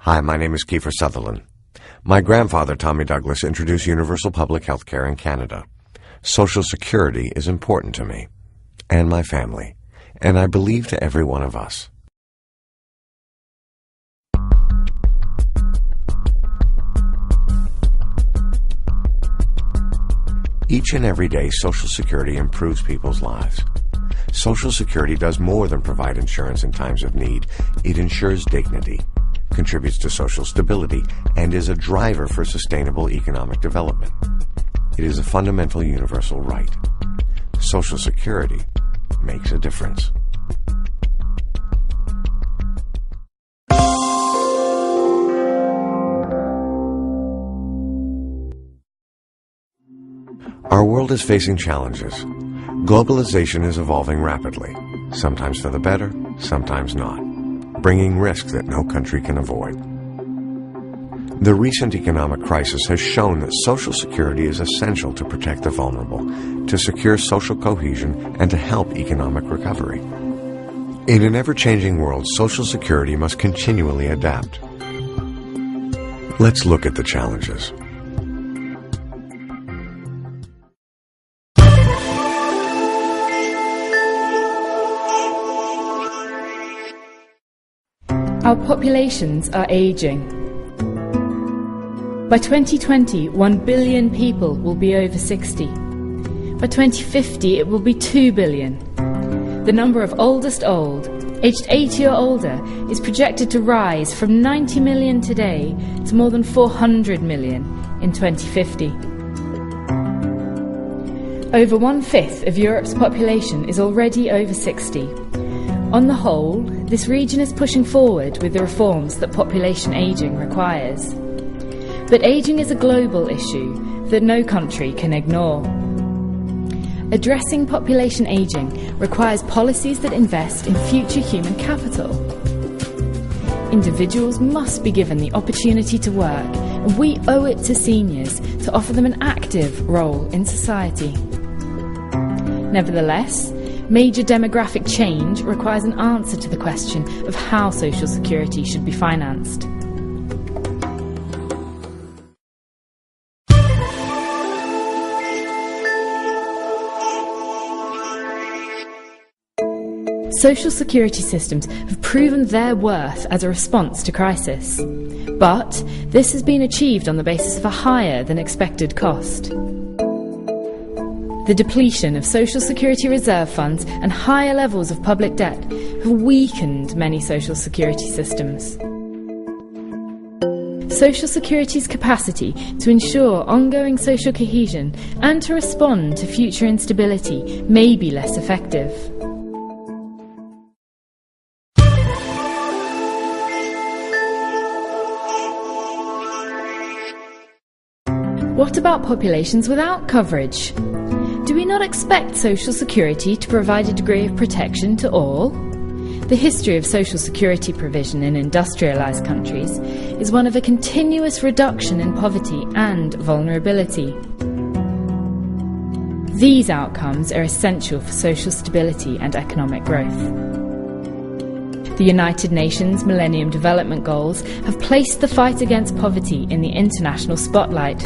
Hi, my name is Kiefer Sutherland. My grandfather, Tommy Douglas, introduced universal public health care in Canada. Social Security is important to me and my family, and I believe to every one of us. Each and every day, Social Security improves people's lives. Social Security does more than provide insurance in times of need. It ensures dignity, contributes to social stability, and is a driver for sustainable economic development. It is a fundamental universal right. Social Security makes a difference. Our world is facing challenges. Globalization is evolving rapidly, sometimes for the better, sometimes not, bringing risks that no country can avoid. The recent economic crisis has shown that Social Security is essential to protect the vulnerable, to secure social cohesion, and to help economic recovery. In an ever-changing world, Social Security must continually adapt. Let's look at the challenges. Our populations are aging. By 2020, 1 billion people will be over 60. By 2050, it will be 2 billion. The number of oldest old, aged 80 or older, is projected to rise from 90 million today to more than 400 million in 2050. Over 1/5 of Europe's population is already over 60. On the whole, this region is pushing forward with the reforms that population ageing requires. But ageing is a global issue that no country can ignore. Addressing population ageing requires policies that invest in future human capital. Individuals must be given the opportunity to work, and we owe it to seniors to offer them an active role in society. Nevertheless, major demographic change requires an answer to the question of how Social Security should be financed. Social Security systems have proven their worth as a response to crisis. But this has been achieved on the basis of a higher than expected cost. The depletion of Social Security reserve funds and higher levels of public debt have weakened many Social Security systems. Social Security's capacity to ensure ongoing social cohesion and to respond to future instability may be less effective. What about populations without coverage? Do we not expect Social Security to provide a degree of protection to all? The history of Social Security provision in industrialised countries is one of a continuous reduction in poverty and vulnerability. These outcomes are essential for social stability and economic growth. The United Nations Millennium Development Goals have placed the fight against poverty in the international spotlight.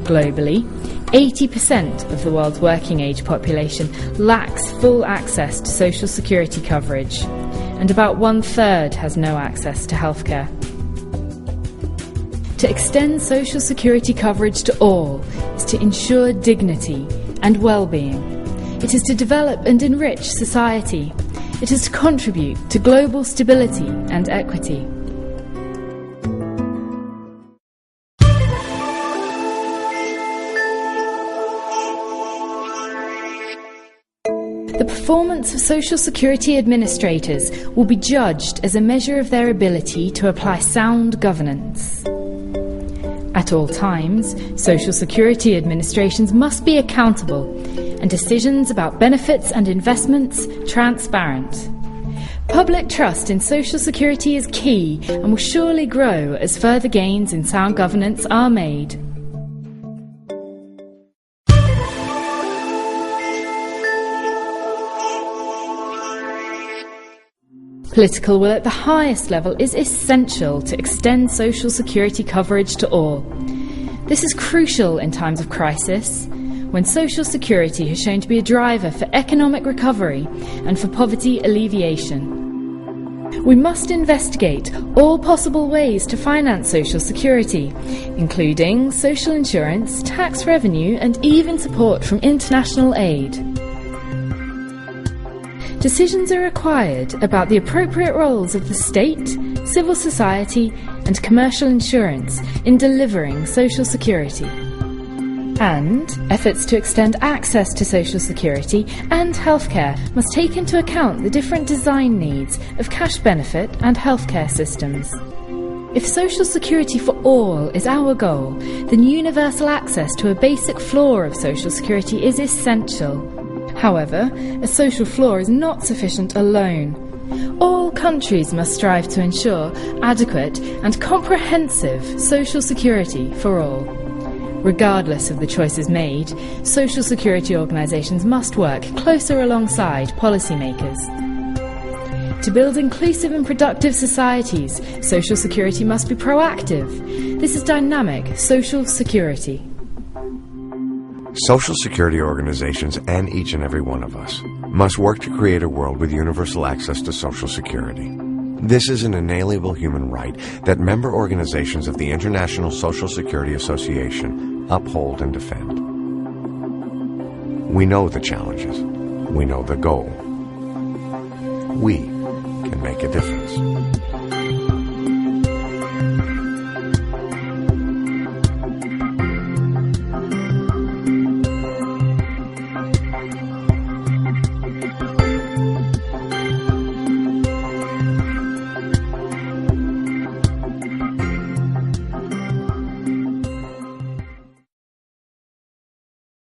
Globally, 80% of the world's working age population lacks full access to Social Security coverage, and about 1/3 has no access to healthcare. To extend Social Security coverage to all is to ensure dignity and well-being. It is to develop and enrich society. It is to contribute to global stability and equity. The performance of Social Security administrators will be judged as a measure of their ability to apply sound governance. At all times, Social Security administrations must be accountable and decisions about benefits and investments transparent. Public trust in Social Security is key and will surely grow as further gains in sound governance are made. Political will at the highest level is essential to extend social security coverage to all. This is crucial in times of crisis, when social security has shown to be a driver for economic recovery and for poverty alleviation. We must investigate all possible ways to finance social security, including social insurance, tax revenue, and even support from international aid. Decisions are required about the appropriate roles of the state, civil society, and commercial insurance in delivering social security. And efforts to extend access to social security and healthcare must take into account the different design needs of cash benefit and healthcare systems. If social security for all is our goal, then universal access to a basic floor of social security is essential. However, a social floor is not sufficient alone. All countries must strive to ensure adequate and comprehensive social security for all. Regardless of the choices made, social security organisations must work closer alongside policymakers. To build inclusive and productive societies, social security must be proactive. This is dynamic social security. Social security organizations and each and every one of us must work to create a world with universal access to social security. This is an inalienable human right that member organizations of the International Social Security Association uphold and defend. We know the challenges. We know the goal. We can make a difference.